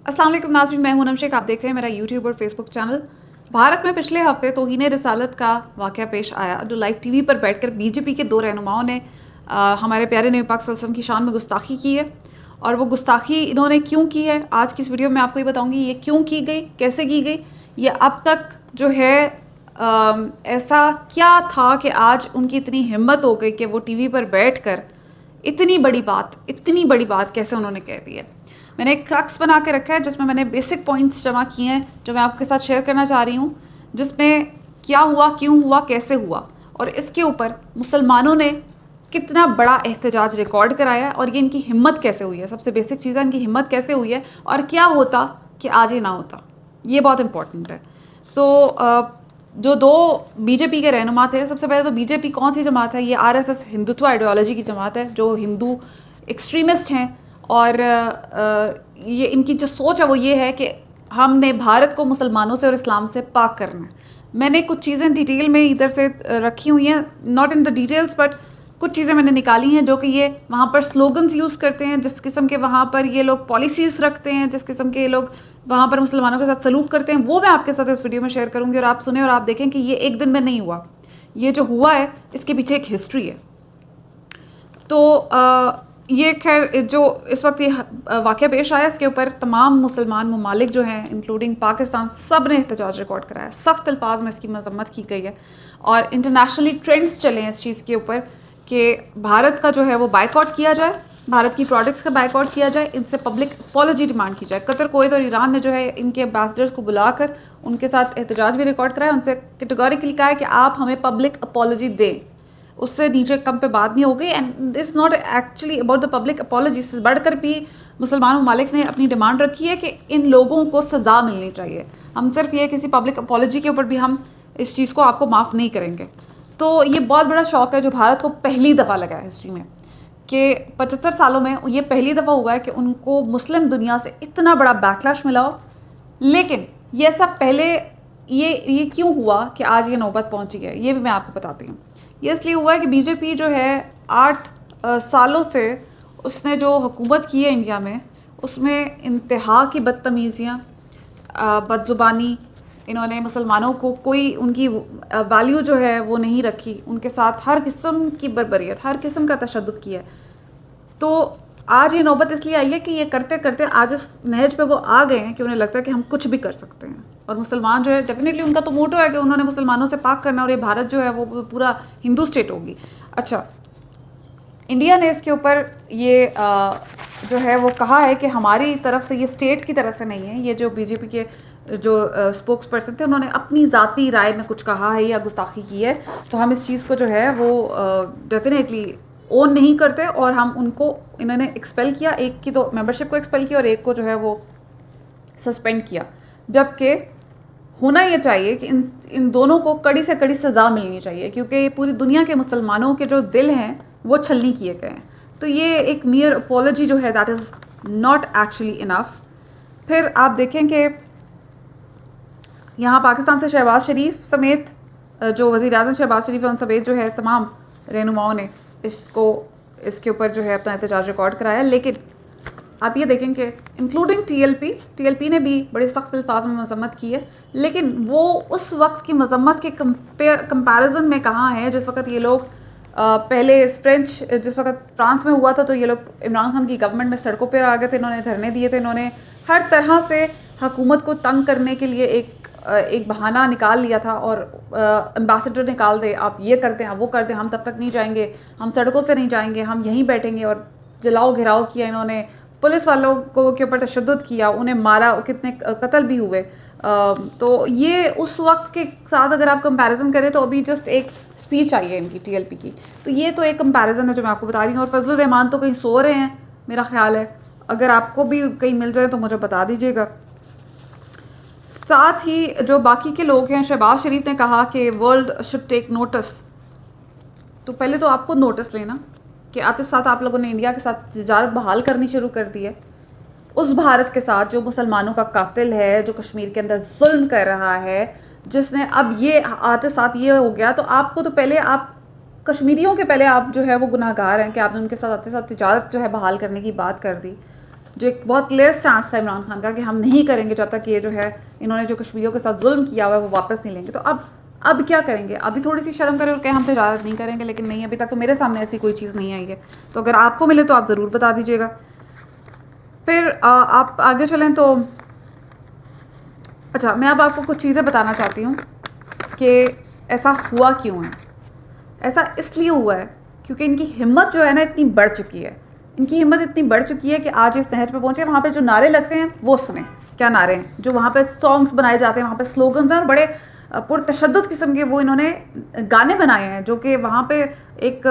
अस्सलाम वालेकुम नाज़रीन, मैं हूं नम शेख। आप देख रहे हैं मेरा यूट्यूब और फेसबुक चैनल। भारत में पिछले हफ्ते तौहीन रिसालत का वाक़या पेश आया, जो लाइव टीवी पर बैठकर बीजेपी के दो रहनुमाओं ने हमारे प्यारे नबी पाक सल्लल्लाहु अलैहि वसल्लम की शान में गुस्ताखी की है। और वो गुस्ताखी इन्होंने क्यों की है, आज की इस वीडियो में आपको ये बताऊंगी। ये क्यों की गई, कैसे की गई, ये अब तक जो है ऐसा क्या था कि आज उनकी इतनी हिम्मत हो गई कि वो टीवी पर बैठकर इतनी बड़ी बात कैसे उन्होंने कह दी है। मैंने एक क्रक्स बना के रखा है जिसमें मैंने बेसिक पॉइंट्स जमा किए हैं, जो मैं आपके साथ शेयर करना चाह रही हूँ, जिसमें क्या हुआ, क्यों हुआ, कैसे हुआ, और इसके ऊपर मुसलमानों ने कितना बड़ा एहतजाज रिकॉर्ड कराया और ये इनकी हिम्मत कैसे हुई है। सबसे बेसिक चीज़ है इनकी हिम्मत कैसे हुई है, और क्या होता कि आज ये ना होता। ये बहुत इंपॉर्टेंट है। तो जो दो बीजेपी के रहनुमा थे, सबसे पहले तो बीजेपी कौन सी जमात है? ये आरएसएस हिंदुत्व आइडियोलॉजी की जमात है, जो हिंदू एक्सट्रीमिस्ट हैं। और ये इनकी जो सोच है वो ये है कि हमने भारत को मुसलमानों से और इस्लाम से पाक करना है। मैंने कुछ चीज़ें डिटेल में इधर से रखी हुई हैं, not in the details, but कुछ चीज़ें मैंने निकाली हैं जो कि ये वहाँ पर स्लोगन्स यूज़ करते हैं, जिस किस्म के वहाँ पर ये लोग पॉलिसीज़ रखते हैं, जिस किस्म के ये लोग वहाँ पर मुसलमानों के साथ सलूक करते हैं, वो मैं आपके साथ इस वीडियो में शेयर करूँगी। और आप सुने और आप देखें कि ये एक दिन में नहीं हुआ। ये जो हुआ है इसके पीछे एक हिस्ट्री है। तो ये खैर जो इस वक्त ये वाक़या पेश आया, इसके ऊपर तमाम मुसलमान ममालिक जो हैं इंक्लूडिंग पाकिस्तान, सब ने एहतजाज रिकॉर्ड कराया। सख्त अल्फाज में इसकी मजम्मत की गई है और इंटरनेशनली ट्रेंड्स चले हैं इस चीज़ के ऊपर कि भारत का जो है वो बाइकआउट किया जाए, भारत की प्रोडक्ट्स का बाइकआउट किया जाए, इनसे पब्लिक अपॉलॉजी डिमांड की जाए। कतर, कुवैत और ईरान ने जो है इनके एम्बेसडर्स को बुलाकर उनके साथ एहतजाज भी रिकॉर्ड कराया, उनसे कैटेगोरिकली कहा है कि आप हमें पब्लिक अपॉलॉजी दें। उससे नीचे कम पे बात नहीं हो गई। And this not actually about the public apology, से बढ़कर भी मुसलमान ममालिक ने अपनी डिमांड रखी है कि इन लोगों को सज़ा मिलनी चाहिए। हम सिर्फ ये किसी पब्लिक अपॉलॉजी के ऊपर भी हम इस चीज़ को आपको माफ़ नहीं करेंगे। तो ये बहुत बड़ा शौक है जो भारत को पहली दफ़ा लगा है हिस्ट्री में, कि 75 सालों में ये पहली दफ़ा हुआ है कि उनको मुस्लिम दुनिया से इतना बड़ा बैकलैश मिला हो। लेकिन ये सब पहले ये क्यों हुआ कि आज ये नौबत पहुंची है, ये भी मैं आपको बताती हूँ। ये इसलिए हुआ है कि बीजेपी जो है 8 सालों से उसने जो हुकूमत की है इंडिया में, उसमें इंतहा की बदतमीज़ियाँ, बदज़ुबानी, इन्होंने मुसलमानों को कोई उनकी वैल्यू जो है वो नहीं रखी, उनके साथ हर किस्म की बर्बरियत, हर किस्म का तशद्दुद किया है। तो आज ये नौबत इसलिए आई है कि ये करते करते आज इस नहज पे वो आ गए हैं कि उन्हें लगता है कि हम कुछ भी कर सकते हैं। और मुसलमान जो है डेफिनेटली उनका तो मोटो है कि उन्होंने मुसलमानों से पाक करना और ये भारत जो है वो पूरा हिंदू स्टेट होगी। अच्छा, इंडिया ने इसके ऊपर ये जो है वो कहा है कि हमारी तरफ से, ये स्टेट की तरफ से नहीं है। ये जो बीजेपी के जो स्पोक्स पर्सन थे, उन्होंने अपनी ज़ाती राय में कुछ कहा है या गुस्ताखी की है, तो हम इस चीज़ को जो है वो डेफिनेटली ओन नहीं करते। और हम उनको, इन्होंने एक्सपेल किया, एक की तो मेंबरशिप को एक्सपेल किया और एक को जो है वो सस्पेंड किया। जबकि होना ये चाहिए कि इन दोनों को कड़ी से कड़ी सज़ा मिलनी चाहिए, क्योंकि पूरी दुनिया के मुसलमानों के जो दिल हैं वो छलनी किए गए हैं। तो ये एक मियर अपॉलॉजी जो है that is not actually enough. फिर आप देखें कि यहाँ पाकिस्तान से शहबाज शरीफ समेत, जो वज़ीर आज़म शहबाज शरीफ है, उन समेत जो है तमाम रहनुमाओं ने इसके ऊपर जो है अपना एहतजाज रिकॉर्ड कराया। लेकिन आप ये देखें कि इंक्लूडिंग टीएलपी ने भी बड़े सख्त अल्फाज में मजम्मत की है, लेकिन वो उस वक्त की मजम्मत के कंपैरिजन में कहाँ है जिस वक्त ये लोग पहले जिस वक्त फ्रांस में हुआ था, तो ये लोग इमरान खान की गवर्नमेंट में सड़कों पर आ गए थे, इन्होंने धरने दिए थे, इन्होंने हर तरह से हुकूमत को तंग करने के लिए एक बहाना निकाल लिया था और एम्बेसडर निकाल दे, आप ये करते हैं, आप वो करते हैं, हम तब तक नहीं जाएंगे, हम सड़कों से नहीं जाएंगे, हम यहीं बैठेंगे। और जलाओ घिराव किया इन्होंने, पुलिस वालों को के ऊपर तशद्दुद किया, उन्हें मारा, कितने कत्ल भी हुए। तो ये उस वक्त के साथ अगर आप कंपैरिजन करें तो अभी जस्ट एक स्पीच आई है इनकी टीएलपी की, तो ये तो एक कंपैरिजन है जो मैं आपको बता रही हूँ। और फजलुर रहमान तो कहीं सो रहे हैं मेरा ख्याल है, अगर आपको भी कहीं मिल जाए तो मुझे बता दीजिएगा। साथ ही जो बाकी के लोग हैं, शहबाज शरीफ ने कहा कि वर्ल्ड शुड टेक नोटिस। तो पहले तो आपको नोटिस लेना कि आते साथ आप लोगों ने इंडिया के साथ तिजारत बहाल करनी शुरू कर दी है, उस भारत के साथ जो मुसलमानों का कातिल है, जो कश्मीर के अंदर जुल्म कर रहा है, जिसने अब ये आते साथ ये हो गया। तो आपको तो पहले आप कश्मीरियों के पहले आप जो है वो गुनाहगार हैं कि आपने उनके साथ आते साथ तिजारत जो है बहाल करने की बात कर दी। जो एक बहुत क्लियर स्टांस था इमरान खान का कि हम नहीं करेंगे जब तक ये जो है इन्होंने जो कश्मीरियों के साथ जुल्म किया हुआ है वो वापस नहीं लेंगे। तो अब क्या करेंगे? अभी थोड़ी सी शर्म करें और कहें हम तो इजाज़त नहीं करेंगे, लेकिन नहीं, अभी तक तो मेरे सामने ऐसी कोई चीज़ नहीं आई है। तो अगर आपको मिले तो आप ज़रूर बता दीजिएगा। फिर आप आगे चलें तो अच्छा, मैं अब आपको कुछ चीज़ें बताना चाहती हूँ कि ऐसा हुआ क्यों है। ऐसा इसलिए हुआ है क्योंकि इनकी हिम्मत जो है ना इतनी बढ़ चुकी है, इनकी हिम्मत इतनी बढ़ चुकी है कि आज इस नहज पे पहुँचे। वहाँ पे जो नारे लगते हैं वो सुने, क्या नारे हैं, जो वहाँ पे सॉन्ग्स बनाए जाते हैं, वहाँ पे स्लोगन्स हैं और बड़े पुरतशद्दुद किस्म के वो इन्होंने गाने बनाए हैं, जो कि वहाँ पे एक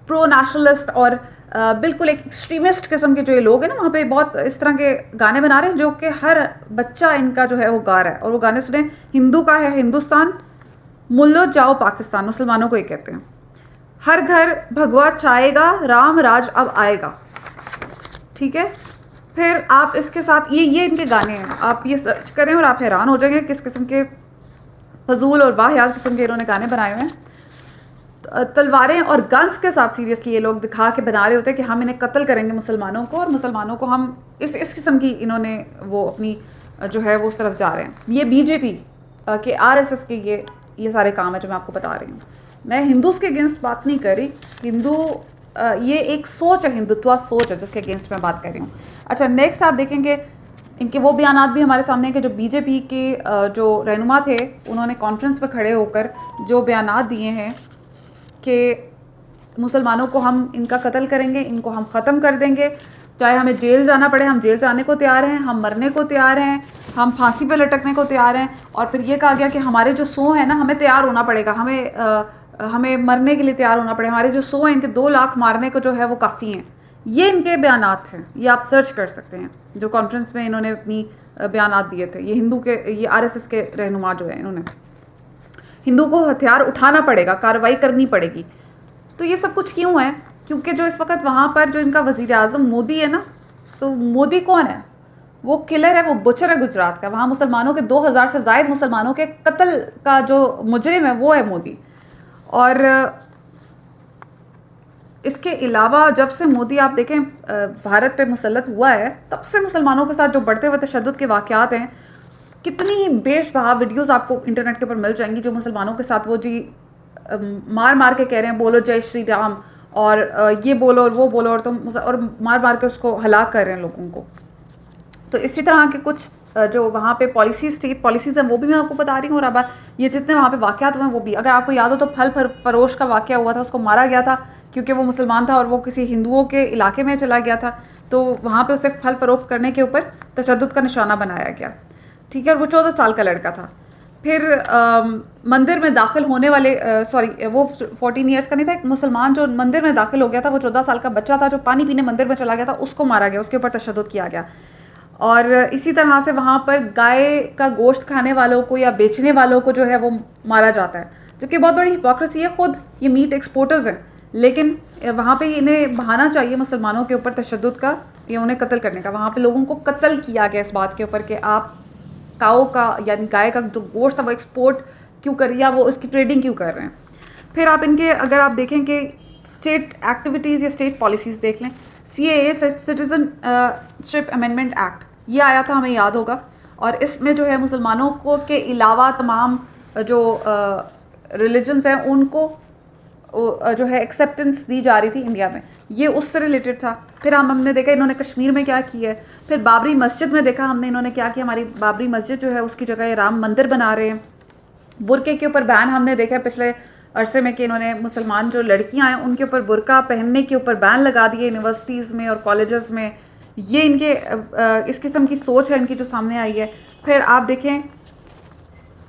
प्रो नेशनलिस्ट और बिल्कुल एक एक्सट्रीमिस्ट किस्म के जो ये लोग हैं ना, वहाँ पे बहुत इस तरह के गाने बना रहे हैं जो कि हर बच्चा इनका जो है वो गा रहा है। और वो गाने सुने, हिंदू का है हिंदुस्तान, मुल्लो जाओ पाकिस्तान, मुसलमानों को ये कहते हैं। हर घर भगवा छाएगा, राम राज अब आएगा, ठीक है। फिर आप इसके साथ ये इनके गाने हैं, आप ये सर्च करें और आप हैरान हो जाएंगे किस किस्म के फजूल और वाहियात किस्म के इन्होंने गाने बनाए हुए हैं। तलवारें और गन्स के साथ सीरियसली ये लोग दिखा के बना रहे होते हैं कि हम इन्हें कत्ल करेंगे मुसलमानों को, और मुसलमानों को हम इस किस्म की इन्होंने वो अपनी जो है वो उस तरफ जा रहे हैं। ये बीजेपी के आरएसएस के ये सारे काम है जो मैं आपको बता रही हूँ। मैं हिंदूज़ के अगेंस्ट बात नहीं कर रही, ये एक सोच है, हिंदुत्व सोच है जिसके अगेंस्ट मैं बात कर रही हूँ। अच्छा, नेक्स्ट आप देखेंगे इनके वो बयानात भी हमारे सामने हैं कि जो बीजेपी के जो रहनुमा थे उन्होंने कॉन्फ्रेंस पे खड़े होकर जो बयानात दिए हैं कि मुसलमानों को हम इनका कत्ल करेंगे, इनको हम ख़त्म कर देंगे, चाहे हमें जेल जाना पड़े हम जेल जाने को तैयार हैं, हम मरने को तैयार हैं, हम फांसी पे लटकने को तैयार हैं। और फिर ये कहा गया कि हमारे जो सौ हैं ना, हमें तैयार होना पड़ेगा, हमें मरने के लिए तैयार होना पड़ेगा, हमारे जो 100 हैं इनके 2 लाख मारने को जो है वो काफ़ी हैं। ये इनके बयानात हैं, ये आप सर्च कर सकते हैं, जो कॉन्फ्रेंस में इन्होंने अपनी बयानात दिए थे। ये आरएसएस के रहनुमा जो है, इन्होंने हिंदू को हथियार उठाना पड़ेगा, कार्रवाई करनी पड़ेगी। तो ये सब कुछ क्यों है? क्योंकि जो इस वक्त वहाँ पर जो इनका वज़ीर आज़म मोदी है ना, तो मोदी कौन है? वो किलर है, वो बुचर है गुजरात का। वहाँ मुसलमानों के 2000 से ज़ायद मुसलमानों के कत्ल का जो मुजरिम है वो है मोदी। और इसके अलावा जब से मोदी आप देखें भारत पे मुसल्लत हुआ है, तब से मुसलमानों के साथ जो बढ़ते हुए तशद्दुद के वाक़यात हैं, कितनी बेशबहा वीडियोज़ आपको इंटरनेट के ऊपर मिल जाएंगी जो मुसलमानों के साथ वो जी मार मार के कह रहे हैं बोलो जय श्री राम, और ये बोलो और वो बोलो, और तुम और मार मार के उसको हलाक कर रहे हैं लोगों को। तो इसी तरह के कुछ जो वहाँ पे स्टेट पॉलिसीज़ हैं वो भी मैं आपको बता रही हूँ। और अब ये जितने वहाँ पे वाक़यात हुए हैं वो भी, अगर आपको याद हो तो फल फरोश का वाक़या हुआ था, उसको मारा गया था क्योंकि वो मुसलमान था और वो किसी हिंदुओं के इलाके में चला गया था, तो वहाँ पे उसे फल फरोख्त करने के ऊपर तशद्दुद का निशाना बनाया गया, ठीक है। और वो 14 साल का लड़का था। फिर मंदिर में दाखिल होने वाले वो 14 ईयर्स का नहीं था, एक मुसलमान जो मंदिर में दाखिल हो गया था, वो 14 साल का बच्चा था जो पानी पीने मंदिर में चला गया था, उसको मारा गया, उसके ऊपर तशद्दुद किया गया। और इसी तरह से वहाँ पर गाय का गोश्त खाने वालों को या बेचने वालों को जो है वो मारा जाता है, जो कि बहुत बड़ी हिपोक्रेसी है। खुद ये मीट एक्सपोर्टर्स हैं, लेकिन वहाँ पे इन्हें बहाना चाहिए मुसलमानों के ऊपर तशद्दुद का, या उन्हें कत्ल करने का। वहाँ पे लोगों को कत्ल किया गया इस बात के ऊपर कि आप काऊ का यानी गाय का जो गोश्त था वो एक्सपोर्ट क्यों कर, या वो इसकी ट्रेडिंग क्यों कर रहे हैं। फिर आप इनके अगर आप देखें कि स्टेट एक्टिविटीज़ या स्टेट पॉलिसीज़ देख लें, CAA सिटीजनशिप अमेंडमेंट एक्ट ये आया था, हमें याद होगा। और इसमें जो है मुसलमानों को के अलावा तमाम जो रिलीजन्स हैं उनको जो है एक्सेप्टेंस दी जा रही थी इंडिया में, ये उससे रिलेटेड था। फिर हमने देखा इन्होंने कश्मीर में क्या किया है। फिर बाबरी मस्जिद में देखा हमने इन्होंने क्या किया, हमारी बाबरी मस्जिद जो है उसकी जगह राम मंदिर बना रहे हैं। बुरके के ऊपर बैन हमने देखा है पिछले अरसे में कि इन्होंने मुसलमान जो लड़कियां हैं उनके ऊपर बुरका पहनने के ऊपर बैन लगा दिए यूनिवर्सिटीज़ में और कॉलेजेस में। ये इनके इस किस्म की सोच है इनकी जो सामने आई है। फिर आप देखें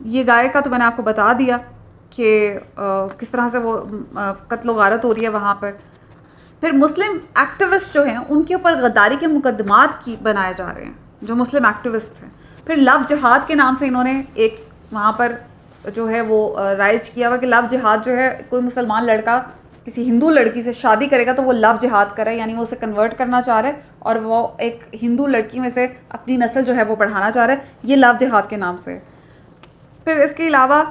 ये गाय का तो मैंने आपको बता दिया कि किस तरह से वो कत्ल गारत हो रही है वहाँ पर। फिर मुस्लिम एक्टिविस्ट जो हैं उनके ऊपर गद्दारी के मुकदमात की बनाए जा रहे हैं, जो मुस्लिम एक्टिविस्ट हैं। फिर लव जिहाद के नाम से इन्होंने एक वहाँ पर जो है वो राइज किया हुआ कि लव जिहाद जो है, कोई मुसलमान लड़का किसी हिंदू लड़की से शादी करेगा तो वो लव जिहाद करे, यानी वो उसे कन्वर्ट करना चाह रहा है और वो एक हिंदू लड़की में से अपनी नस्ल जो है वो बढ़ाना चाह रहा है, ये लव जिहाद के नाम से। फिर इसके अलावा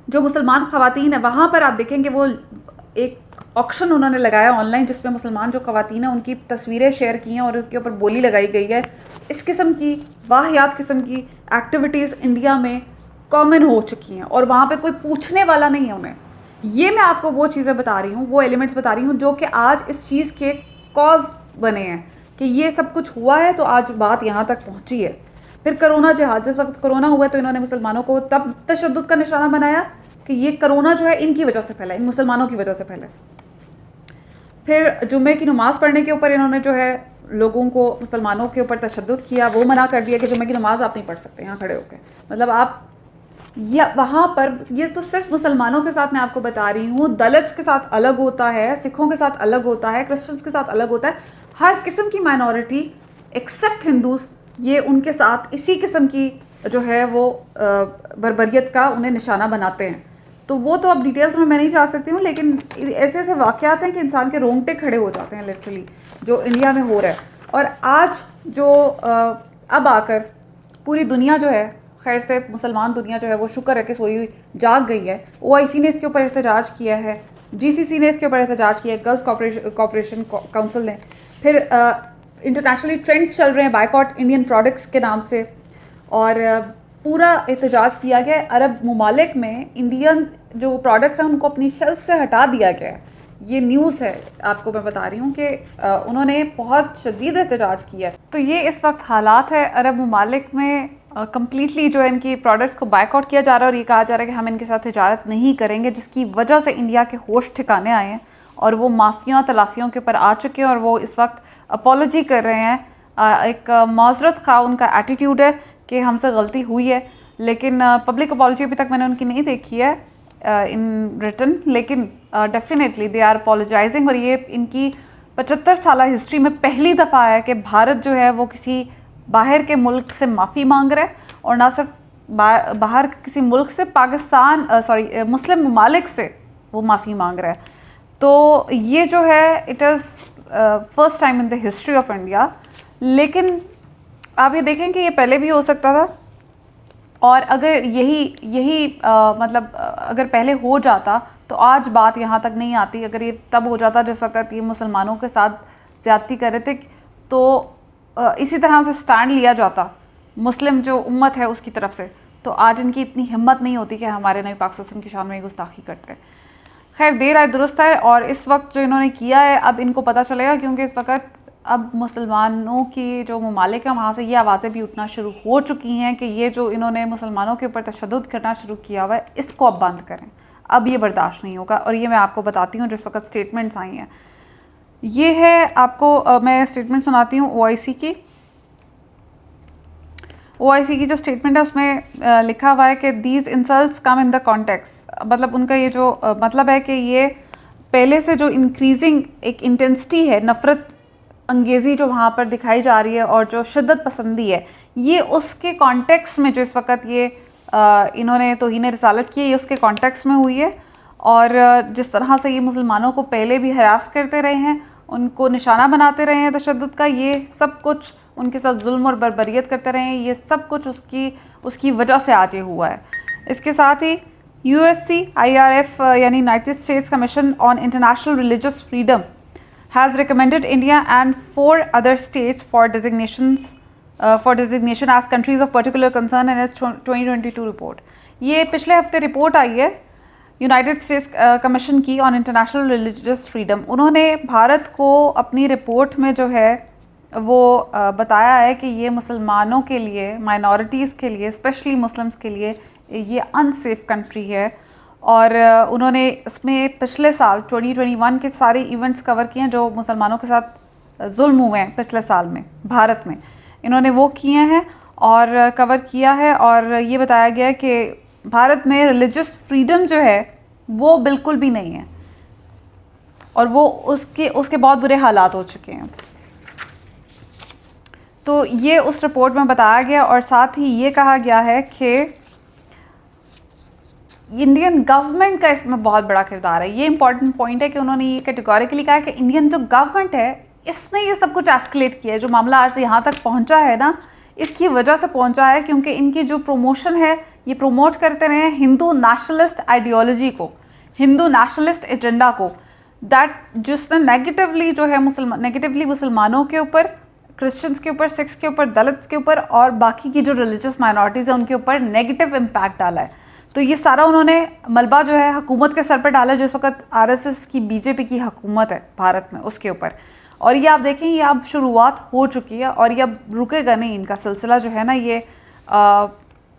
जो मुसलमान ख़वातीन है वहाँ पर आप देखेंगे वो एक ऑक्शन उन्होंने लगाया ऑनलाइन, जिसमें मुसलमान जो ख़वातीन हैं उनकी तस्वीरें शेयर की हैं और उसके ऊपर बोली लगाई गई है। इस किस्म की वाहियात किस्म की एक्टिविटीज़ इंडिया में कॉमन हो चुकी हैं और वहाँ पे कोई पूछने वाला नहीं है उन्हें। ये मैं आपको वो चीज़ें बता रही हूँ, वो एलिमेंट्स बता रही हूँ जो कि आज इस चीज़ के कॉज बने हैं कि ये सब कुछ हुआ है, तो आज बात यहाँ तक पहुँची है। फिर करोना जहाज, जिस वक्त कोरोना हुआ तो इन्होंने मुसलमानों को तब तशद्दुद का निशाना बनाया कि ये कोरोना जो है इनकी वजह से फैला, इन मुसलमानों की वजह से फैला। फिर जुम्मे की नमाज़ पढ़ने के ऊपर इन्होंने जो है लोगों को, मुसलमानों के ऊपर तशद्दुद किया, वो मना कर दिया कि जुम्मे की नमाज़ आप नहीं पढ़ सकते यहाँ खड़े होकर। मतलब आप या वहाँ पर, ये तो सिर्फ मुसलमानों के साथ मैं आपको बता रही हूँ, दलित्स के साथ अलग होता है, सिखों के साथ अलग होता है, क्रिश्चियंस के साथ अलग होता है, हर किस्म की माइनॉरिटी एक्सेप्ट हिंदूज, ये उनके साथ इसी किस्म की जो है वो बर्बरियत का उन्हें निशाना बनाते हैं। तो वो तो अब डिटेल्स में मैं नहीं जा सकती हूँ, लेकिन ऐसे ऐसे वाक़यात हैं कि इंसान के रोंगटे खड़े हो जाते हैं लिटरली, जो इंडिया में हो रहा है। और आज जो अब आकर पूरी दुनिया जो है, खैर से मुसलमान दुनिया जो है वो शुक्र है कि सोई हुई जाग गई है। OIC ने इसके ऊपर एहतजाज किया है, GCC ने इसके ऊपर एहतजाज किया है, गल्फ कॉपरेशन काउंसिल ने, फिर इंटरनेशनली ट्रेंड्स चल रहे हैं बायकॉट इंडियन प्रोडक्ट्स के नाम से, और पूरा एहतजाज किया गया है। अरब ममालिक में इंडियन जो प्रोडक्ट्स हैं उनको अपनी शेल्फ से हटा दिया गया है। ये न्यूज़ है, आपको मैं बता रही हूँ कि उन्होंने बहुत शदीद एहतजाज किया है। तो ये इस वक्त हालात है अरब ममालिक में, कम्प्लीटली जो है इनकी प्रोडक्ट्स को बायकॉट किया जा रहा है और ये कहा जा रहा है कि हम इनके साथ तिजारत नहीं करेंगे, जिसकी वजह से इंडिया के होश ठिकाने आए हैं और वो माफिया तलाफियों के ऊपर आ चुके हैं और वो इस वक्त अपॉलोजी कर रहे हैं। एक माजरत का उनका एटीट्यूड है कि हमसे गलती हुई है, लेकिन पब्लिक अपॉलोजी अभी तक मैंने उनकी नहीं देखी है इन रिटन, लेकिन डेफिनेटली दे आर अपॉलोजाइजिंग। और ये इनकी 75 साल हिस्ट्री में पहली दफ़ा है कि भारत जो है वो किसी बाहर के मुल्क से माफ़ी मांग रहा है, और ना सिर्फ बाहर किसी मुल्क से, पाकिस्तान मुस्लिम ममालिक से वो माफ़ी मांग रहा है। तो ये जो है it is first time in the history of India. लेकिन आप ये देखें कि ये पहले भी हो सकता था, और अगर यही मतलब अगर पहले हो जाता तो आज बात यहाँ तक नहीं आती। अगर ये तब हो जाता जिस वक्त ये मुसलमानों के साथ ज़्यादती कर रहे थे, तो इसी तरह से स्टैंड लिया जाता मुस्लिम जो उम्मत है उसकी तरफ से, तो आज इनकी इतनी हिम्मत नहीं होती कि हमारे नबी पाक सल्लल्लाहु अलैहि वसल्लम की शान में गुस्ताखी करते हैं। खैर देर आए दुरुस्त है, और इस वक्त जो इन्होंने किया है अब इनको पता चलेगा, क्योंकि इस वक्त अब मुसलमानों की जो ममालिक हैं वहाँ से ये आवाज़ें भी उठना शुरू हो चुकी हैं कि ये जो इन्होंने मुसलमानों के ऊपर तशद्दुद करना शुरू किया हुआ है, इसको अब बंद करें, अब ये बर्दाश्त नहीं होगा। और ये मैं आपको बताती हूँ जिस वक्त स्टेटमेंट्स आई हैं, ये है आपको मैं स्टेटमेंट सुनाती हूँ OIC की। OIC की जो स्टेटमेंट है उसमें लिखा हुआ है कि these insults come in the context, मतलब उनका ये जो मतलब है कि ये पहले से जो इंक्रीजिंग एक इंटेंसिटी है, नफ़रत अंगेज़ी जो वहाँ पर दिखाई जा रही है और जो शिद्दत पसंदी है, ये उसके कॉन्टेक्स्ट में जो इस वक्त ये इन्होंने तौहीन रिसालत की है, ये उसके कॉन्टेक्स्ट में हुई है। और जिस तरह से ये मुसलमानों को पहले भी हरास करते रहे हैं, उनको निशाना बनाते रहे हैं तशद्दुद का, ये सब कुछ उनके साथ जुल्म और बर्बरियत करते रहे हैं, ये सब कुछ उसकी वजह से आज ये हुआ है। इसके साथ ही USC IRF यानी United states commission on international religious freedom has recommended India and 4 other states for designation as countries of particular concern in its 2022 report। ये पिछले हफ्ते रिपोर्ट आई है यूनाइटेड स्टेट्स कमीशन की ऑन इंटरनेशनल रिलीजियस फ्रीडम। उन्होंने भारत को अपनी report में जो है वो बताया है कि ये मुसलमानों के लिए, माइनॉरिटीज़ के लिए, स्पेशली मुस्लिम्स के लिए ये अनसेफ कंट्री है। और उन्होंने इसमें पिछले साल 2021 के सारे इवेंट्स कवर किए हैं जो मुसलमानों के साथ जुल्म हुए हैं पिछले साल में भारत में, इन्होंने वो किए हैं और कवर किया है। और ये बताया गया है कि भारत में रिलीजियस फ्रीडम जो है वो बिल्कुल भी नहीं है, और वो उसके बहुत बुरे हालात हो चुके हैं। तो ये उस रिपोर्ट में बताया गया, और साथ ही ये कहा गया है कि इंडियन गवर्नमेंट का इसमें बहुत बड़ा किरदार है। ये इंपॉर्टेंट पॉइंट है कि उन्होंने ये कैटेगोरिकली कहा है कि इंडियन जो गवर्नमेंट है इसने ये सब कुछ एस्केलेट किया है, जो मामला आज यहाँ तक पहुँचा है ना, इसकी वजह से पहुँचा है क्योंकि इनकी जो प्रमोशन है ये प्रमोट करते रहे हैं हिंदू नेशनलिस्ट आइडियोलॉजी को, हिंदू नेशनलिस्ट एजेंडा को, दैट जिसने नेगेटिवली मुसलमानों के ऊपर, क्रिश्चियंस के ऊपर, सिख्स के ऊपर, दलित्स के ऊपर और बाकी की जो रिलीजियस माइनॉरिटीज़ हैं उनके ऊपर नेगेटिव इम्पैक्ट डाला है। तो ये सारा उन्होंने मलबा जो है हुकूमत के सर पर डाला, जिस वक्त आरएसएस की, बीजेपी की हुकूमत है भारत में, उसके ऊपर। और ये आप देखें, ये अब शुरुआत हो चुकी है और ये अब रुकेगा नहीं इनका सिलसिला जो है ना ये।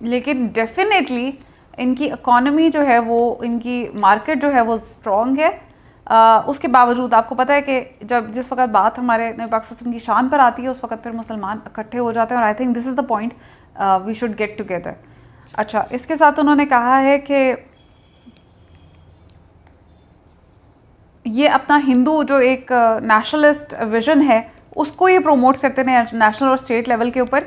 लेकिन डेफिनेटली इनकी इकॉनमी जो है वो, इनकी मार्केट जो है वो स्ट्रॉन्ग है। उसके बावजूद आपको पता है कि जिस वक्त बात हमारे नबी पाक सल्लल्लाहु अलैहि वसल्लम की शान पर आती है उस वक्त फिर मुसलमान इकट्ठे हो जाते हैं। और I think this is the point we should get together. अच्छा, इसके साथ उन्होंने कहा है कि ये अपना हिंदू जो एक नेशनलिस्ट विजन है उसको ये प्रमोट करते हैं नेशनल और स्टेट लेवल के ऊपर,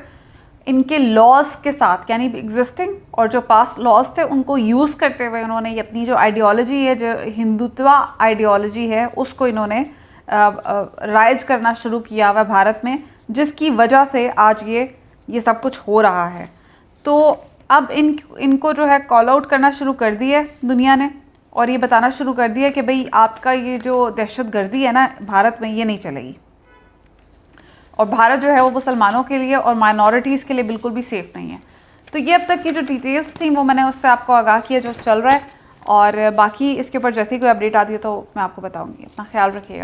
इनके लॉज के साथ, यानी एग्जिस्टिंग और जो पास लॉज थे उनको यूज़ करते हुए उन्होंने ये अपनी जो आइडियोलॉजी है, जो हिंदुत्व आइडियोलॉजी है, उसको इन्होंने राइज करना शुरू किया हुआ भारत में, जिसकी वजह से आज ये सब कुछ हो रहा है। तो अब इनको जो है कॉल आउट करना शुरू कर दिया है दुनिया ने, और ये बताना शुरू कर दिया कि भाई आपका ये जो दहशतगर्दी है ना भारत में, ये नहीं चलेगी। और भारत जो है वो मुसलमानों के लिए और माइनॉरिटीज़ के लिए बिल्कुल भी सेफ़ नहीं है। तो ये अब तक की जो डिटेल्स थी वो मैंने उससे आपको आगाह किया जो चल रहा है, और बाकी इसके ऊपर जैसे ही कोई अपडेट आती है तो मैं आपको बताऊँगी। अपना ख्याल रखिएगा।